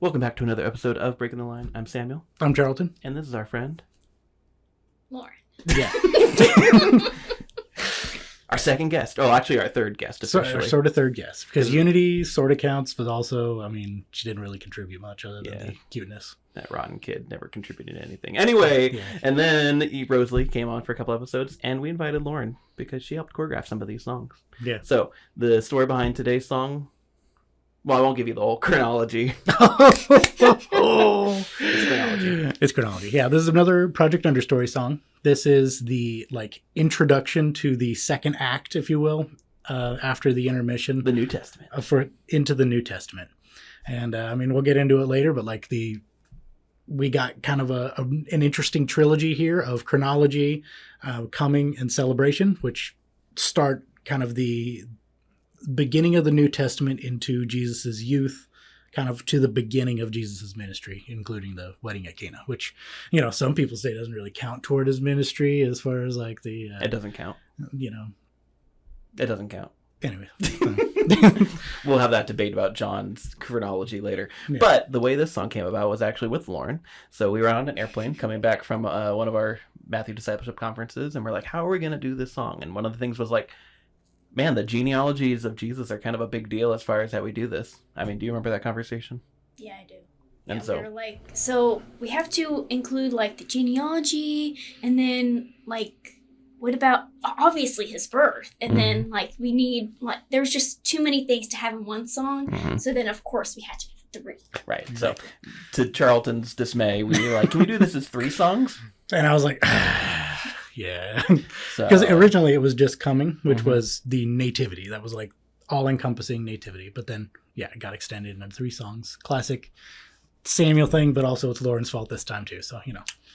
Welcome back to another episode of Breaking the Line. I'm Samuel. I'm Charleton. And this is our friend... Lauren. Yeah. Our second guest. Oh, actually our third guest, officially. Sort of third guest. Because Unity sort of counts, but also, I mean, she didn't really contribute much other than the cuteness. That rotten kid never contributed anything. Anyway, and then Rosalie came on for a couple episodes, and we invited Lauren because she helped choreograph some of these songs. Yeah. So, the story behind today's song... Well, I won't give you the whole chronology. It's chronology. It's chronology. Yeah, this is another Project Understory song. This is the introduction to the second act, if you will, after the intermission. The New Testament. Into the New Testament. And I mean, we'll get into it later, but we got kind of an interesting trilogy here of chronology, coming, and celebration, which start kind of the beginning of the New Testament into Jesus's youth, kind of to the beginning of Jesus's ministry, including the wedding at Cana, which, some people say doesn't really count toward his ministry as far as it doesn't count. It doesn't count. Anyway. We'll have that debate about John's chronology later. Yeah. But the way this song came about was actually with Lauren. So we were on an airplane coming back from one of our Matthew Discipleship conferences, and we're like, how are we going to do this song? And one of the things was man, the genealogies of Jesus are kind of a big deal as far as how we do this. I mean, do you remember that conversation? Yeah, I do. And we were so we have to include the genealogy, and then what about obviously his birth, and then we need there's just too many things to have in one song. Mm-hmm. So then of course we had to do 3. Right. So to Charlton's dismay, we were like, can we do this as 3 songs? And I was like, yeah, because originally it was just coming, which was the nativity. That was all-encompassing nativity. But then, it got extended into 3 songs. Classic Samuel thing, but also it's Lauren's fault this time too. So,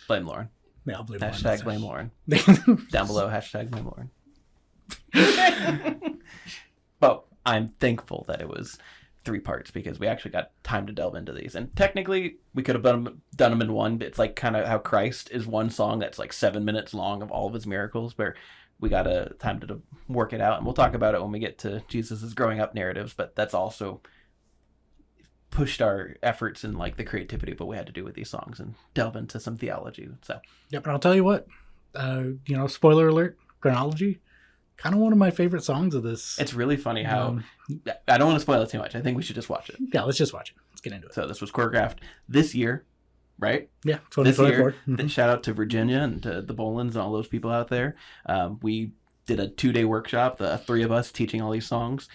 Blame Lauren. Yeah, I'll blame Hashtag blame Lauren. Down below, hashtag blame Lauren. But I'm thankful that it was 3 parts because we actually got time to delve into these. And technically, we could have done them in one, but it's kind of how Christ is one song that's 7 minutes long of all of his miracles, where we got time to work it out. And we'll talk about it when we get to Jesus's growing up narratives, but that's also pushed our efforts in the creativity of what we had to do with these songs and delve into some theology. So, yep. And I'll tell you what, spoiler alert, Chronology, kind of one of my favorite songs of this. It's really funny how I don't want to spoil it too much. I think we should just watch it. Yeah, let's just watch it. Let's get into it. So this was choreographed this year, right? Yeah, 2024. This year. Shout out to Virginia and to the Bolins and all those people out there. We did a 2-day workshop, the 3 of us teaching all these songs.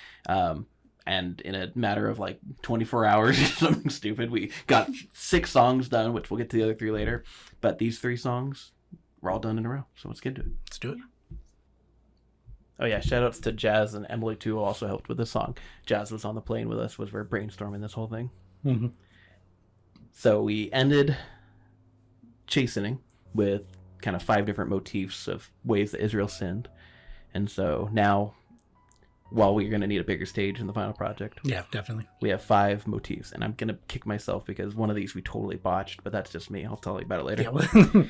And in a matter of 24 hours or something stupid, we got 6 songs done, which we'll get to the other 3 later. But these 3 songs were all done in a row. So let's get into it. Let's do it. Oh yeah, shout outs to Jazz and Emily too, who also helped with this song. Jazz was on the plane with us, we're brainstorming this whole thing. Mm-hmm. So we ended chastening with kind of 5 different motifs of ways that Israel sinned. And so now, while we're going to need a bigger stage in the final project. Yeah, definitely. We have 5 motifs, and I'm going to kick myself because one of these we totally botched, but that's just me. I'll tell you about it later. Yeah.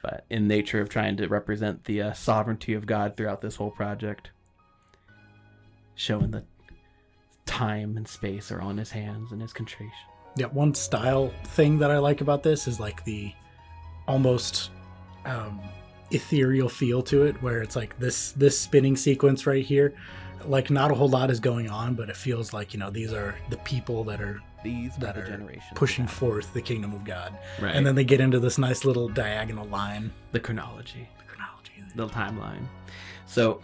But in nature of trying to represent the sovereignty of God throughout this whole project, showing that time and space are on his hands and his concentration. Yeah, one style thing that I like about this is the almost ethereal feel to it, where it's this spinning sequence right here, not a whole lot is going on, but it feels these are the people that are pushing forth the kingdom of God. Right. And then they get into this nice little diagonal line. The chronology. The timeline. So,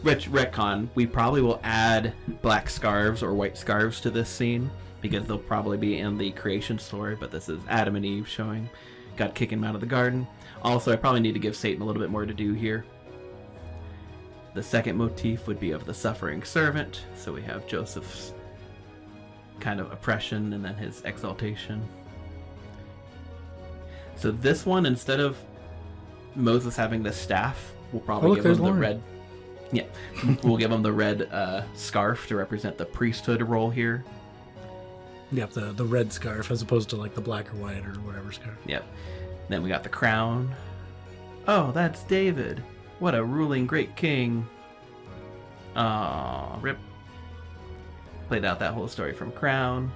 retcon, we probably will add black scarves or white scarves to this scene because they'll probably be in the creation story, but this is Adam and Eve showing God kicking him out of the garden. Also, I probably need to give Satan a little bit more to do here. The second motif would be of the suffering servant. So we have Joseph's kind of oppression and then his exaltation. So this one, instead of Moses having the staff, we'll probably give him the red. Yeah, we'll give him the red scarf to represent the priesthood role here. Yep, the red scarf as opposed to the black or white or whatever scarf. Yep. Then we got the crown. Oh, that's David. What a ruling great king. Rip. Played out that whole story from Crown.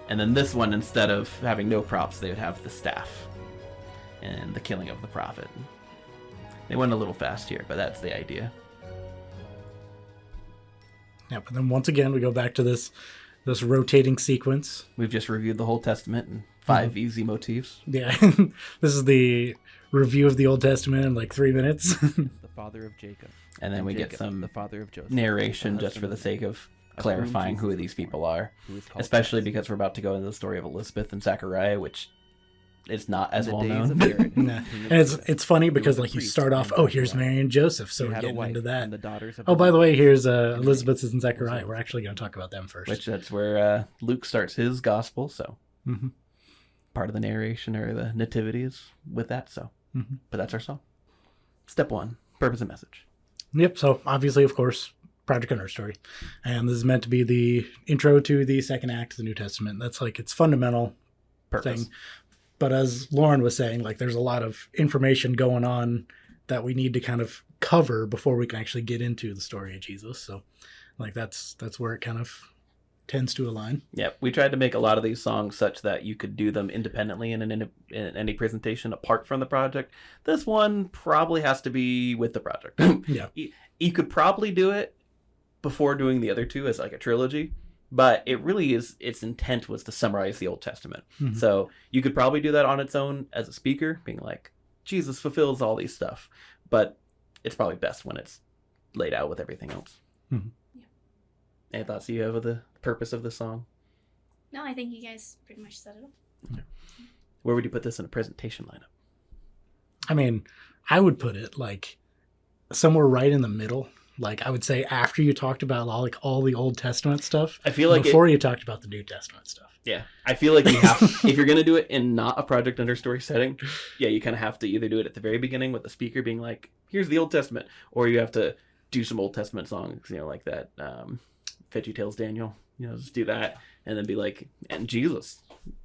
And then this one, instead of having no props, they would have the staff and the killing of the prophet. They went a little fast here, but that's the idea. Yeah, but then once again we go back to this rotating sequence. We've just reviewed the whole Testament and 5 easy motifs. Yeah, this is the review of the Old Testament in like 3 minutes. The father of Jacob. And then we Jacob, get some the father of Joseph, narration the just for husband the of sake of whom clarifying Jesus who is these the people Christ, are. who is called Especially Christ. because we're about to go into the story of Elizabeth and Zechariah, which is not as In the well days known. of Herod, Yeah. king of And Judah, it's funny there because was a like you priest start off, named oh, here's Zechariah. Mary and Joseph, so He we're had a getting wife, into that. and the daughters of Oh, by the way, here's name Elizabeth and Zechariah. Elizabeth. We're actually going to talk about them first. Which that's where Luke starts his gospel, so Mhm. part of the narration or the nativity is with that, so. Mhm. But that's our song. Step 1, purpose and message. Yep. So obviously, of course, Project Under Story, and this is meant to be the intro to the second act of the New Testament. That's like its fundamental Purpose. thing. But as Lauren was saying, like there's a lot of information going on that we need to kind of cover before we can actually get into the story of Jesus. So, like that's where it kind of tends to align. Yep, we tried to make a lot of these songs such that you could do them independently in any presentation apart from the project. This one probably has to be with the project. Yeah. You could probably do it before doing the other two as like a trilogy, but it really is, its intent was to summarize the Old Testament. Mhm. So you could probably do that on its own as a speaker, being like, Jesus fulfills all these stuff, but it's probably best when it's laid out with everything else. Mhm. Yeah. Any thoughts you have of the purpose of the song? No, I think you guys pretty much said it all. Where would you put this in a presentation lineup? I mean, I would put it like somewhere right in the middle. Like I would say after you talked about all the Old Testament stuff, I feel like before you talked about the New Testament stuff. Yeah, I feel like you have, if you're going to do it in not a project understory setting, yeah, you kind of have to either do it at the very beginning with the speaker being like, here's the Old Testament, or you have to do some Old Testament songs, like that VeggieTales Daniel, just do that, and then be like, and Jesus.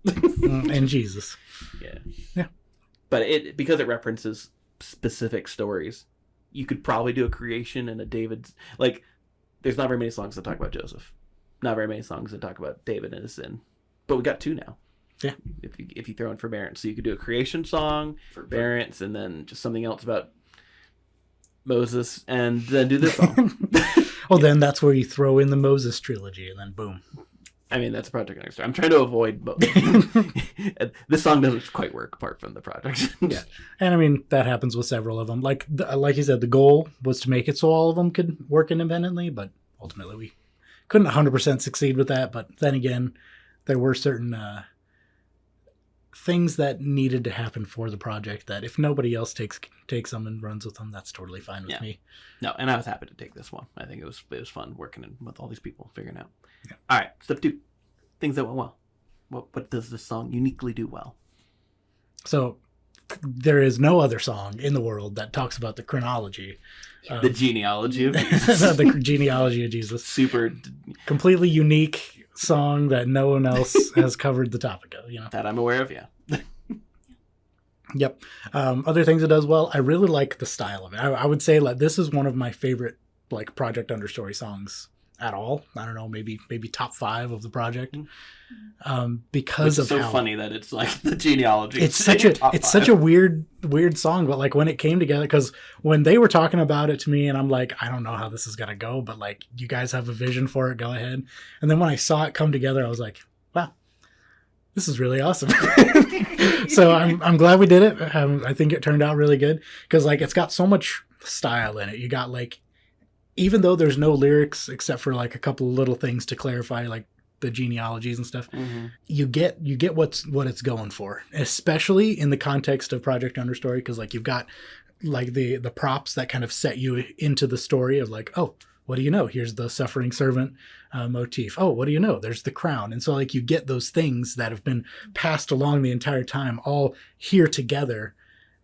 And Jesus. Yeah. Yeah. But because it references specific stories, you could probably do a creation and a David's, like, there's not very many songs that talk about Joseph. Not very many songs that talk about David and his sin. But we got 2 now. Yeah. If you throw in forbearance. So you could do a creation song, forbearance, and then just something else about Moses, and then do this song. Well, then that's where you throw in the Moses trilogy, and then boom. I mean, that's a project understory. I'm trying to avoid both. This song doesn't quite work apart from the project. Yeah. And I mean, that happens with several of them. Like you said, the goal was to make it so all of them could work independently, but ultimately we couldn't 100% succeed with that. But then again, there were certain things that needed to happen for the project that if nobody else takes them and runs with them, that's totally fine with me. No, and I was happy to take this one. I think it was fun working with all these people, figuring out. Yeah. All right, step 2, things that went well. What does this song uniquely do well? So there is no other song in the world that talks about the chronology. The genealogy of Jesus. The genealogy of Jesus. Super, Completely unique song that no one else has covered the topic of, that I'm aware of, yeah. Yep. Other things it does well, I really like the style of it. I would say like this is one of my favorite like Project Understory songs at all. I don't know, maybe top 5 of the project. Because Which is of so how funny that it's like the genealogy. it's such a weird song, but like when it came together, because when they were talking about it to me and I'm like, I don't know how this is gonna go, but like you guys have a vision for it, go ahead. And then when I saw it come together, I was like, wow, this is really awesome. So I'm glad we did it. I think it turned out really good because like it's got so much style in it. You got like, even though there's no lyrics except for like a couple of little things to clarify, like the genealogies and stuff, you get what it's going for, especially in the context of Project Understory, because like you've got like the props that kind of set you into the story of like, oh, what do you know? Here's the suffering servant motif. Oh, what do you know? There's the crown. And so like you get those things that have been passed along the entire time all here together.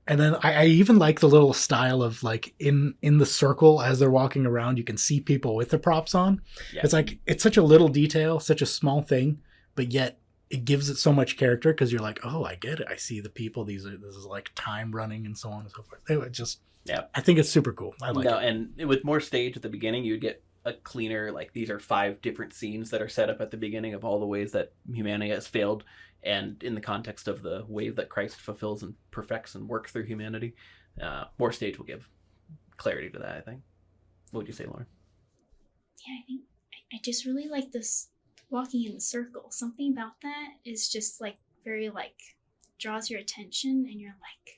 And then I even like the little style of like in the circle as they're walking around, you can see people with the props on. Yeah. It's like, it's such a little detail, such a small thing, but yet it gives it so much character because you're like, oh, I get it. I see the people. This is like time running and so on and so forth. It just, yeah, I think it's super cool. I like it. And with more stage at the beginning, you'd get a cleaner, like these are 5 different scenes that are set up at the beginning of all the ways that humanity has failed, and in the context of the way that Christ fulfills and perfects and works through humanity. More stage will give clarity to that, I think. What would you say, Lauren? Yeah, I think I just really like this walking in the circle. Something about that is just like very like draws your attention, and you're like,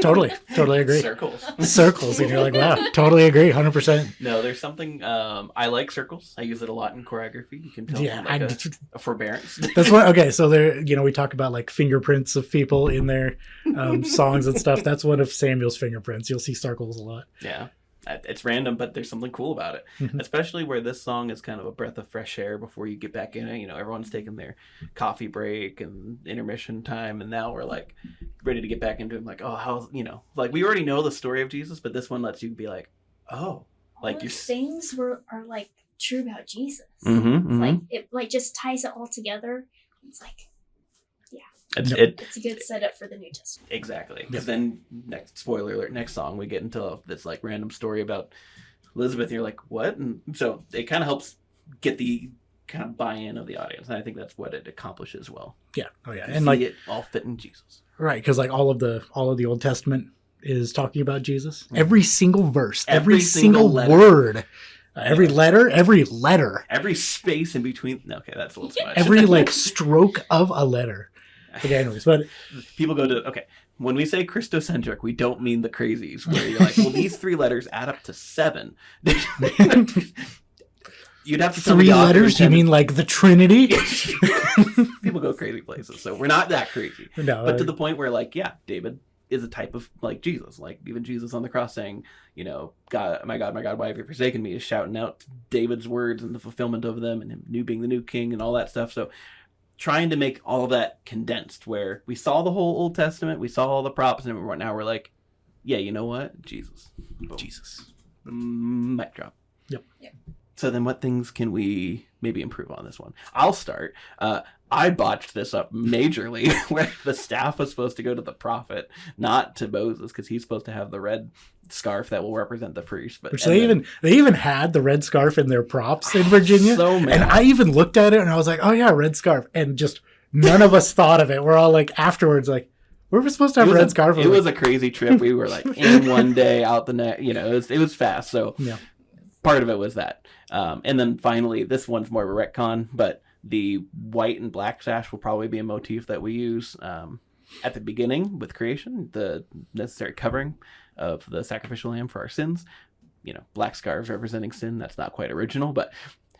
Totally agree. Circles, and you're like, wow, totally agree, 100%. No, there's something, I like circles. I use it a lot in choreography. You can tell Yeah, from, like a forbearance. That's what. Okay, so there, we talk about like fingerprints of people in their songs and stuff. That's one of Samuel's fingerprints. You'll see circles a lot. Yeah. It's random, but there's something cool about it. Mhm. Especially where this song is kind of a breath of fresh air before you get back in it. You know, everyone's taking their coffee break and intermission time, and now we're like ready to get back into it. Like, oh, how, like we already know the story of Jesus, but this one lets you be like, oh, like all you're these things are like true about Jesus. Mm-hmm, It's like it like just ties it all together. It's like it's a good setup for the New Testament. exactly. Because then next, spoiler alert, next song we get into this like random story about Elizabeth, and you're like, what? And so it kind of helps get the kind of buy-in of the audience, and I think that's what it accomplishes well. Yeah. Oh yeah. You And see like it all fit in Jesus. right, because like all of the Old Testament is talking about Jesus. Every single verse, Every every single single letter. word, every letter, Every space in between. Okay, that's a little too much. every like stroke of a letter. Okay, anyways, but People go to, okay, when we say Christocentric, we don't mean the crazies where you're like, well, these 3 letters add up to 7. You'd have to tell me 3 the author letters. You intended- mean like the Trinity? People go crazy places, so we're not that crazy. No, But to the point where, like, yeah, David is a type of, like, Jesus. Like, even Jesus on the cross saying, God, my God, why have you forsaken me, is shouting out David's words and the fulfillment of them, and him being the new king and all that stuff. So trying to make all of that condensed, where we saw the whole Old Testament, we saw all the props, and now we're like, yeah, you know what? Jesus. Boom. Jesus. Mic drop. Yep. So then what things can we maybe improve on this one? I'll start. I botched this up majorly, where the staff was supposed to go to the prophet, not to Moses, because he's supposed to have the red scarf that will represent the priest. But Which they even had the red scarf in their props in Virginia. So mad. And I even looked at it and I was like, oh yeah, red scarf. And just none of us thought of it. We're all like afterwards like, were we supposed to have a red scarf? It was a crazy trip. We were like in one day, out the next. It was fast. So yeah. Part of it was that. And then finally, this one's more of a retcon, but the white and black sash will probably be a motif that we use at the beginning with creation, the necessary covering of the sacrificial lamb for our sins. Black scarves representing sin. That's not quite original, but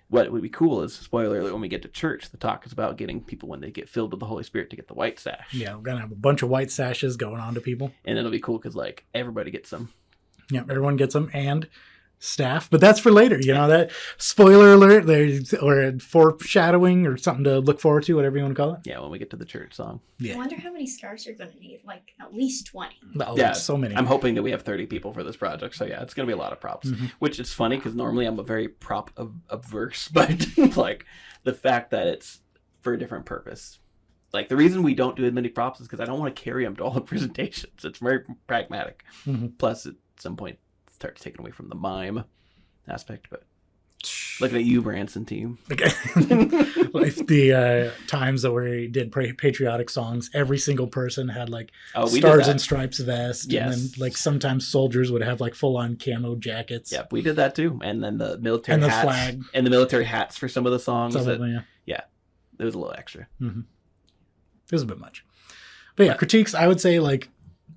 what would be cool is, spoiler alert, when we get to church, the talk is about getting people, when they get filled with the Holy Spirit, to get the white sash. Yeah, we're going to have a bunch of white sashes going on to people. And it'll be cool because, like, everybody gets them. Yeah, everyone gets them, and staff, but that's for later. That spoiler alert, or foreshadowing, or something to look forward to, whatever you want to call it. Yeah, when we get to the church song. Yeah. I wonder how many scarves you're going to need. Like at least 20. Oh, Yeah, so many. I'm hoping that we have 30 people for this project, so yeah, it's gonna be a lot of props. Mm-hmm. Which is funny because normally I'm a very prop averse, but like the fact that it's for a different purpose. Like the reason we don't do as many props is because I don't want to carry them to all the presentations. It's very pragmatic. Mm-hmm. Plus, at some point, it starts taking away from the mime aspect. But looking at you, Branson team. Okay. Like the times that we did patriotic songs, every single person had like We did stars that. and stripes vest, Yes. and then like sometimes soldiers would have like full on camo jackets. Yep, we did that too. And then the military And the hats. flag. And the military hats for some of the songs. Some of that- them, yeah. It was a little extra. Mm-hmm. It was a bit much. But yeah, critiques, I would say like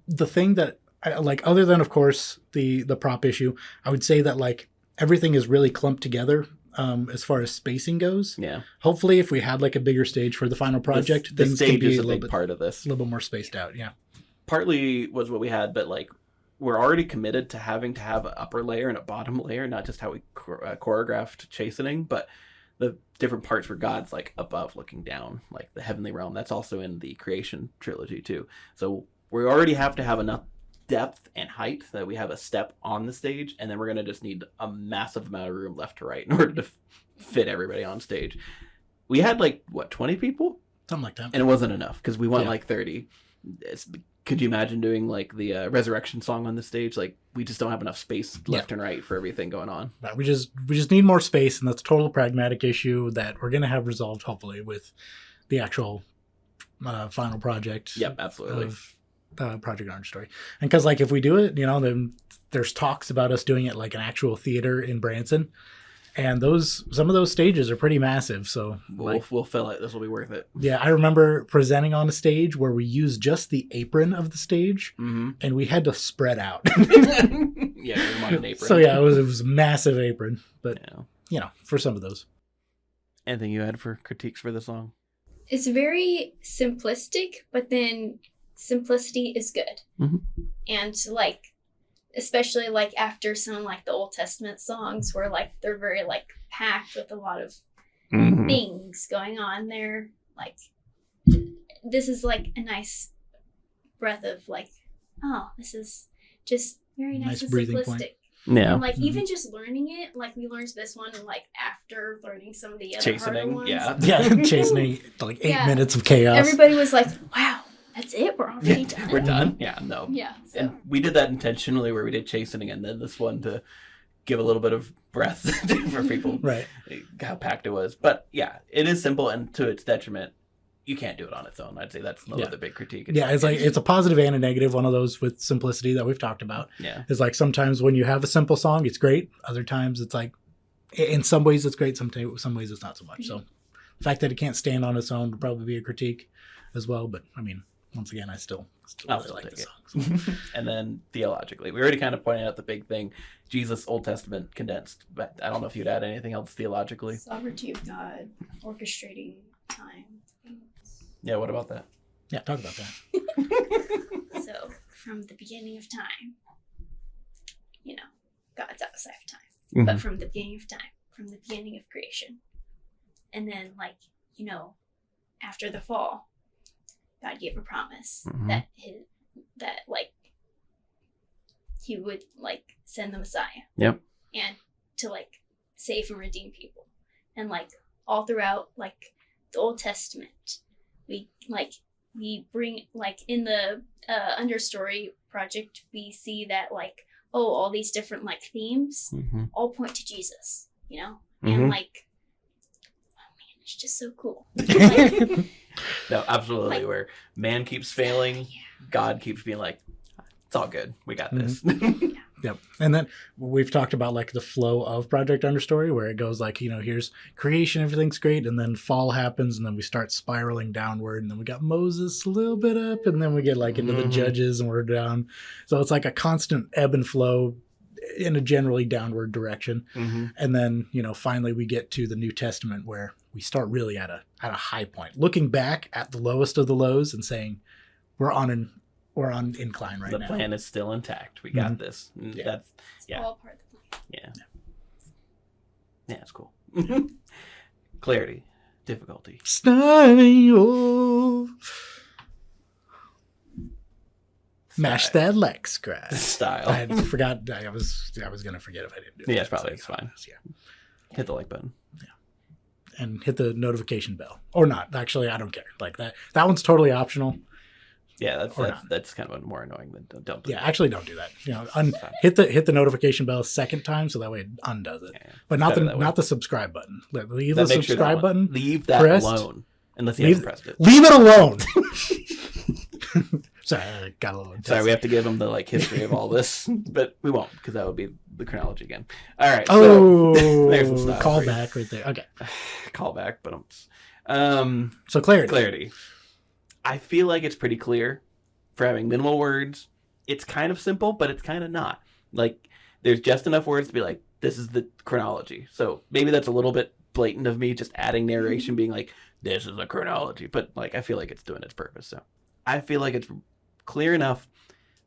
the thing that like, other than of course the prop issue, I would say that like everything is really clumped together as far as spacing goes. Yeah. Hopefully if we had like a bigger stage for the final project, the things can stage be is a a little big bit, part of this. a little bit more spaced out. Yeah. Partly was what we had, but like we're already committed to having to have an upper layer and a bottom layer, not just how we choreographed chastening, but the different parts where God's like above looking down, like the heavenly realm. That's also in the creation trilogy too. So we already have to have enough depth and height that we have a step on the stage, and then we're going to just need a massive amount of room left to right in order to fit everybody on stage. We had like 20 people, Something like that. and it wasn't enough because we want Yeah. like 30. could you imagine doing like the resurrection song on the stage? Like we just don't have enough space left and right for everything going on. But we just need more space, and that's a total pragmatic issue that we're going to have resolved hopefully with the actual final project. Yep, absolutely. Of Project Orange Story. And because like if we do it, then there's talks about us doing it like an actual theater in Branson, and some of those stages are pretty massive. So we'll fill it. This will be worth it. Yeah, I remember presenting on a stage where we used just the apron of the stage, and we had to spread out. Yeah, we want an apron. So yeah, it was a massive apron, but for some of those. Anything you had for critiques for the song? It's very simplistic, but then simplicity is good. And like, especially like after some like the Old Testament songs where like they're very like packed with a lot of things going on there, like this is like a nice breath of like, oh, this is just very nice and simplistic point. Yeah. And like even just learning it, like we learned this one like after learning some of the other harder ones. Yeah, chastening like 8 minutes of chaos. Everybody was like, wow, that's it, we're already done. We're done. Yeah, no. Yeah. So. And we did that intentionally where we did chastening and then this one to give a little bit of breath for people. Right. How packed it was. But yeah, it is simple, and to its detriment, you can't do it on its own. I'd say that's the big critique. It's a positive and a negative. One of those with simplicity that we've talked about. Yeah. Is like sometimes when you have a simple song, it's great. Other times it's like, in some ways it's great. Some ways it's not so much. So the fact that it can't stand on its own would probably be a critique as well. But I mean, once again, I still really like the song. So. And then theologically, we already kind of pointed out the big thing, Jesus Old Testament condensed. But I don't know if you'd add anything else theologically. Sovereignty of God, orchestrating time. Yeah, what about that? Yeah, talk about that. So, from the beginning of time, God's outside of time. But from the beginning of time, from the beginning of creation. And then, after the fall, God gave a promise that he would, send the Messiah. Yep. And to, save and redeem people. And, all throughout, the Old Testament, we bring in the understory project, we see that all these different themes all point to Jesus, and oh man, it's just so cool. No, absolutely. Where man keeps failing, God keeps being like, it's all good, we got this. Yep. And then we've talked about the flow of Project Understory, where it goes here's creation, everything's great, and then fall happens, and then we start spiraling downward, and then we got Moses a little bit up, and then we get into the Judges, and we're down. So it's like a constant ebb and flow in a generally downward direction. And then finally we get to the New Testament, where we start really at a high point, looking back at the lowest of the lows and saying we're on incline right now. The plan is still intact. We got this. Yeah. It's all part of the plan. Yeah, it's cool. Clarity, difficulty. Style. Mash that Lex grass. Style. I forgot. I was gonna forget if I didn't do it. Yeah, it's fine. Yeah. Hit the like button. Yeah. And hit the notification bell. Or not. Actually, I don't care. That one's totally optional. Yeah, that's kind of more annoying than don't. Yeah, actually don't do that. Hit the notification bell a second time so that way it undoes it. Yeah, but not the subscribe button. Leave the sure subscribe button. Leave that pressed. alone unless you haven't pressed it. Leave it alone. Sorry, I got a little intense. Sorry, we have to give them the history of all this, but we won't because that would be the chronology again. All right. So there's the style call for you. back right there. Okay. Call back, but so clarity. Clarity. I feel like it's pretty clear for having minimal words. It's kind of simple, but it's kind of not. There's just enough words to be like, this is the chronology. So maybe that's a little bit blatant of me just adding narration, being like, this is a chronology. But I feel like it's doing its purpose. So I feel like it's clear enough.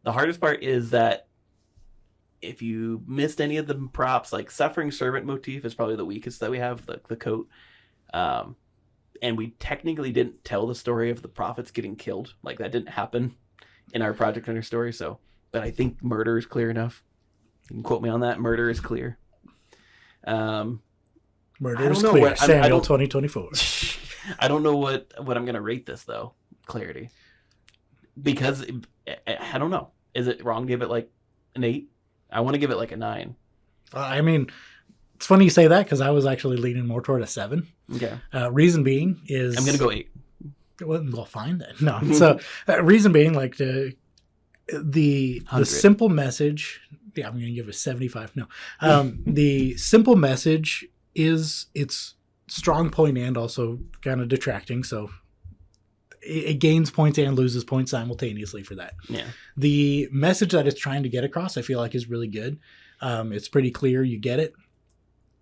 The hardest part is that if you missed any of the props, suffering servant motif is probably the weakest that we have, the coat. And we technically didn't tell the story of the prophets getting killed. That didn't happen in our Project Hunter story. So, but I think murder is clear enough. You can quote me on that. Murder is clear. Murder is clear. Samuel 2024. I don't know what I'm going to rate this, though. Clarity. because I don't know. Is it wrong to give it like an 8? I want to give it like a 9. I mean, it's funny you say that because I was actually leaning more toward a 7. Okay. Reason being is... I'm going to go 8. Well, fine then. No. So, reason being, like, the 100. simple message... Yeah, I'm going to give it a 75. No. The simple message is its strong point and also kind of detracting. So, it gains points and loses points simultaneously for that. Yeah. The message that it's trying to get across, I feel like, is really good. It's pretty clear. You get it.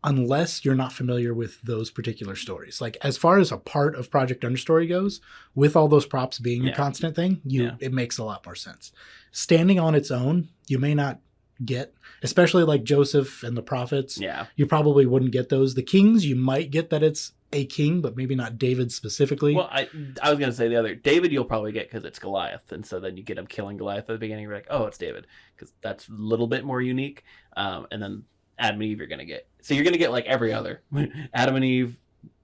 Unless you're not familiar with those particular stories. Like, as far as a part of Project Understory goes, with all those props being a constant thing, it makes a lot more sense. Standing on its own, you may not get, especially like Joseph and the prophets. Yeah. You probably wouldn't get those. The kings, you might get that it's a king, but maybe not David specifically. Well, I was going to say the other. David you'll probably get because it's Goliath. And so then you get him killing Goliath at the beginning. You're like, oh, it's David. Because that's a little bit more unique. And then Adam and Eve you're going to get. So you're going to get like every other. Adam and Eve,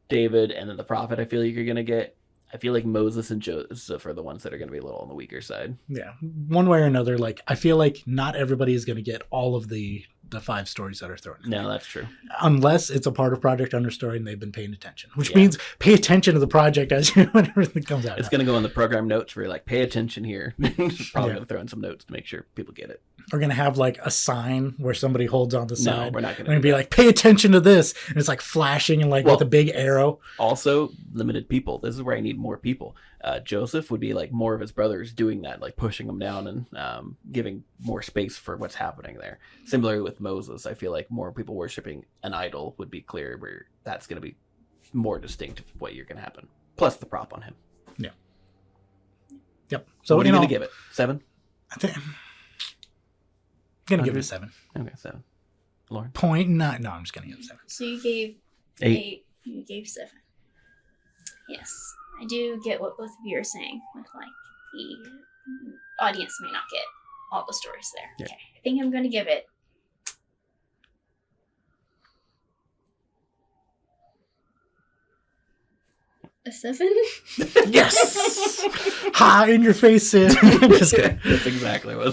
David, and then the prophet I feel like you're going to get. I feel like Moses and Joseph are the ones that are going to be a little on the weaker side. Yeah. One way or another, like, I feel like not everybody is going to get all of the 5 stories that are thrown in. No, that's true. Unless it's a part of Project Understory and they've been paying attention, which means pay attention to the project as when everything comes out. It's going to go in the program notes where you're like, pay attention here. Probably going to throw in some notes to make sure people get it. We're going to have like a sign where somebody holds on the side. No, we're not going to be like, pay attention to this. And it's like flashing and like with a big arrow. Also, limited people. This is where I need more people. Joseph would be like more of his brothers doing that, like pushing him down and giving more space for what's happening there. Similarly with Moses, I feel like more people worshiping an idol would be clear where that's going to be more distinct of what you're going to happen. Plus the prop on him. Yeah. Yep. So what are you going to give it? 7? I think I'm going to give it a 7. Okay, 7. Lauren? 0.9. No, I'm just going to give it a 7. So you gave 8. You gave 7. Yes. I do get what both of you are saying with like the audience may not get all the stories there. Yeah. Okay. I think I'm going to give it a 7. Yes. Ha! In your face, Sid. Just kidding. That's exactly what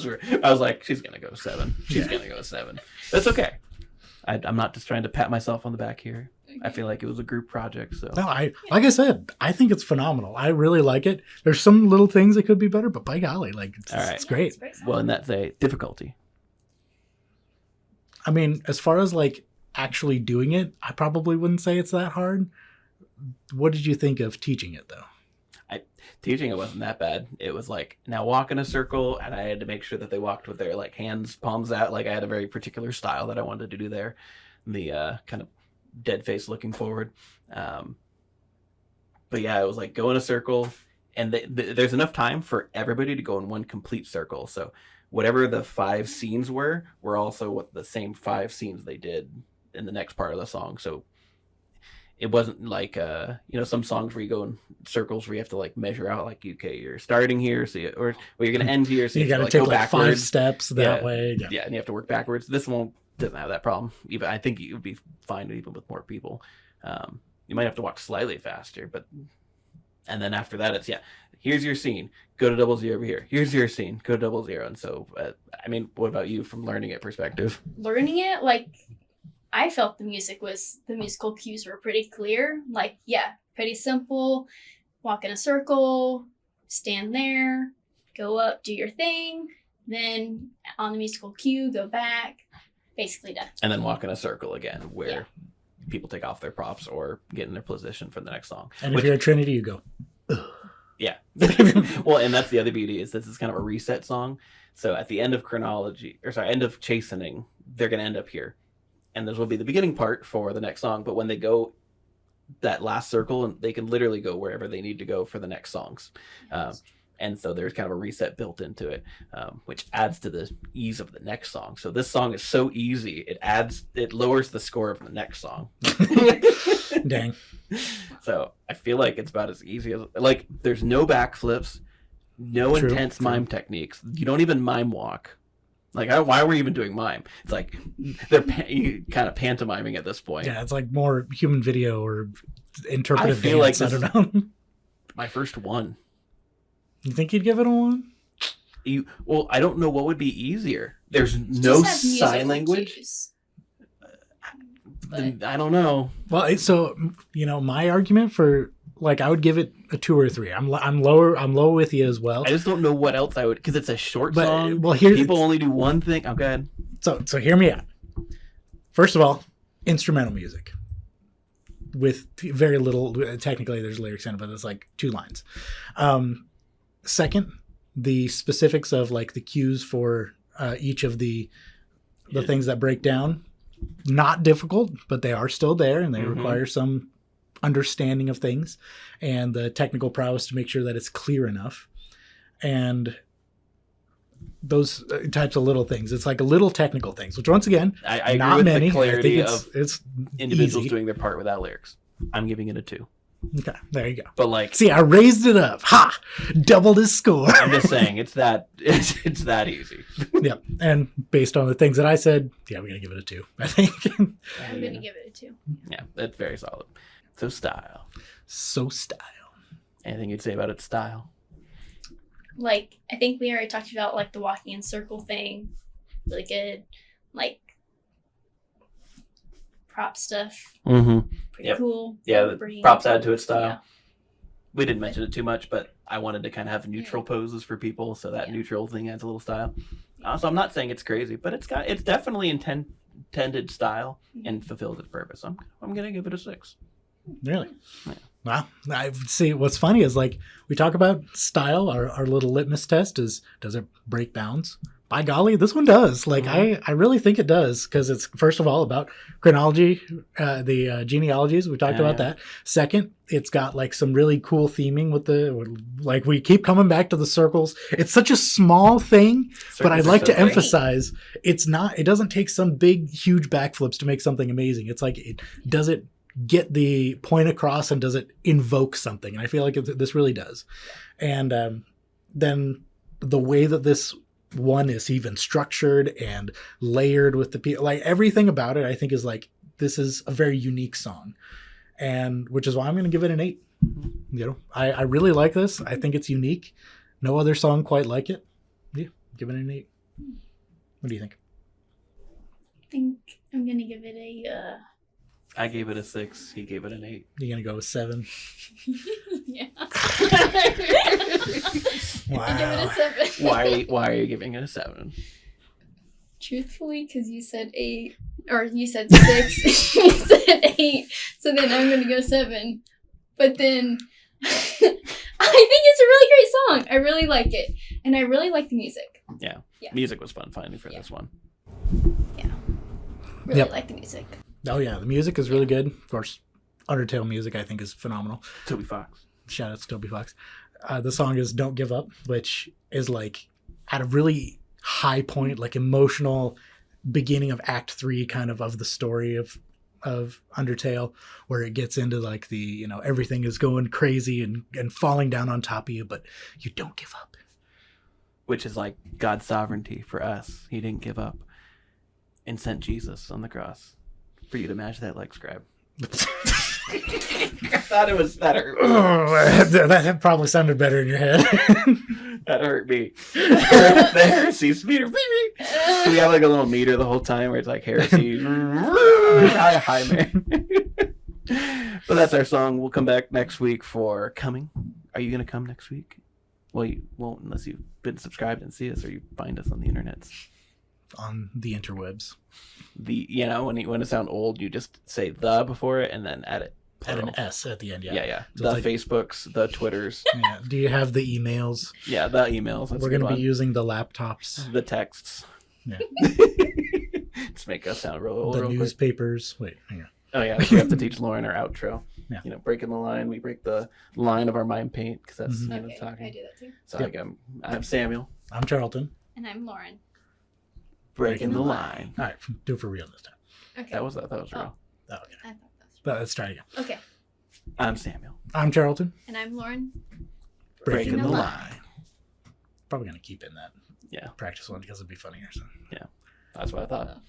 I was like, she's going to go 7. She's going to go 7. That's okay. I'm not just trying to pat myself on the back here. I feel like it was a group project. So no, like I said, I think it's phenomenal. I really like it. There's some little things that could be better, but by golly, like it's great. Well, and that's a difficulty. I mean, as far as like actually doing it, I probably wouldn't say it's that hard. What did you think of teaching it though? Teaching it wasn't that bad. It was like, now walk in a circle, and I had to make sure that they walked with their like hands, palms out. Like I had a very particular style that I wanted to do there. The kind of dead face looking forward. But yeah, it was like go in a circle, and there's enough time for everybody to go in one complete circle. So whatever the 5 scenes were also what the same 5 scenes they did in the next part of the song. So it wasn't like some songs where you go in circles where you have to like measure out like, okay, you're starting here, so you're going to end here, so you got to like, take go like backwards. 5 steps that way. Yeah, and you have to work backwards. This one doesn't have that problem. Even I think it would be fine even with more people. You might have to walk slightly faster, and then after that it's here's your scene, go to 00 over here. Here's your scene, go to 00. And so I mean, what about you from learning it perspective? Learning it, like I felt the musical cues were pretty clear. Like, pretty simple. Walk in a circle, stand there, go up, do your thing. Then on the musical cue, go back. Basically done. And then walk in a circle again where people take off their props or get in their position for the next song. And if you're a Trinity, you go, ugh. Yeah. Well, and that's the other beauty is this is kind of a reset song. So at the end of end of Chastening, they're going to end up here. And this will be the beginning part for the next song. But when they go that last circle, they can literally go wherever they need to go for the next songs. And so there's kind of a reset built into it, which adds to the ease of the next song. So this song is so easy, it lowers the score of the next song. Dang. So I feel like it's about as easy as, like, there's no backflips, no intense mime techniques. You don't even mime walk. Like, why are we even doing mime? It's like they're kind of pantomiming at this point. Yeah, it's like more human video or interpretive I feel dance. Like I don't know. My first one. You think you'd give it a 1? Well, I don't know what would be easier. There's no Just have music sign language. cues. I don't know. Well, so my argument for like I would give it a 2 or 3. I'm low with you as well. I just don't know what else I would, because it's a short But, song. well, here- people only do one thing. Oh, go ahead. So hear me out. First of all, instrumental music with very little. Technically, there's lyrics in it, but it's like 2 lines. Second, the specifics of like the cues for each of the things that break down. Not difficult, but they are still there, and they require some understanding of things and the technical prowess to make sure that it's clear enough. And those types of little things. It's like a little technical things, which once again, I agree not with many. the clarity of it's individuals easy. doing their part without lyrics. I'm giving it a 2. Okay, there you go. But like, See, I raised it up. Ha! Doubled his score. I'm just saying, it's that that easy. Yep. And based on the things that I said, yeah, we're gonna give it a 2. I think. I'm gonna give it a 2. Yeah, that's very solid. So style. So style. Anything you'd say about its style? Like, I think we already talked about like the walking in circle thing. Really good. Like prop stuff. Mm-hmm. Pretty Yep. cool. Yeah, the Bringing- props add to its style. Yeah. We didn't mention it too much, but I wanted to kind of have neutral poses for people, so that neutral thing adds a little style. So I'm not saying it's crazy, but it's definitely intended style and fulfills its purpose. I'm gonna give it a 6. Really? Yeah. Wow. I see. What's funny is like we talk about style. Our little litmus test is, does it break bounds? By golly, this one does. Like I really think it does, because it's first of all about chronology, the genealogies. We talked about that. Second, it's got like some really cool theming with like we keep coming back to the circles. It's such a small thing, but I'd like to emphasize it doesn't take some big huge backflips to make something amazing. It's like does it get the point across, and does it invoke something? And I feel like this really does. And then the way that this one is even structured and layered with the people, like everything about it, I think is like, this is a very unique song, and which is why I'm going to give it an 8. I really like this. I think it's unique. No other song quite like it. Yeah, give it an 8. What do you think? I think I'm gonna give it a I gave it a 6. He gave it an 8. You're going to go with 7? yeah. Wow. I give it a 7. Why are you giving it a 7? Truthfully, because you said 8, or you said 6, you said 8, so then I'm gonna go 7. But then I think it's a really great song. I really like it, and I really like the music. Yeah. Yeah. Music was fun finding for this one. Really Yep. like the music. Oh yeah, the music is really good. Of course, Undertale music I think is phenomenal. Toby Fox. Shout out to Toby Fox. The song is "Don't Give Up," which is like at a really high point, like emotional beginning of Act 3, kind of the story of Undertale, where it gets into like the everything is going crazy and falling down on top of you, but you don't give up. Which is like God's sovereignty for us. He didn't give up and sent Jesus on the cross for you to match that leg scribe. I thought it was that hurt. Oh, that probably sounded better in your head. That hurt me. The heresies meter. So we have like a little meter the whole time where it's like heresy. Hi, man. But that's our song. We'll come back next week for Coming. Are you going to come next week? Well, you won't unless you've been subscribed and see us, or you find us on the internets. On the interwebs. When you want to sound old, you just say the before it and then add it. Add an S at the end, yeah. Yeah. So The it's like- Facebooks, the Twitters. Yeah. Do you have the emails? Yeah, the emails. That's We're going going to to be using the laptops, the texts. Yeah. Just make us sound real the quick. newspapers. Wait, hang on. Oh yeah, we have to teach Lauren our outro. Yeah. Breaking the line. We break the line of our mime paint because that's Mhm. Hannah's talking. I do that too. So Yep. I'm Samuel. I'm Charleton. And I'm Lauren. Breaking the line. All right, do it for real this time. Okay. That was real. Oh, okay. I thought that was Let's try it again. okay. I'm Samuel. I'm Charleton. And I'm Lauren. Breaking the the line. line. Probably going to keep in that Yeah, practice one because it'd be funnier. So. that's what I thought.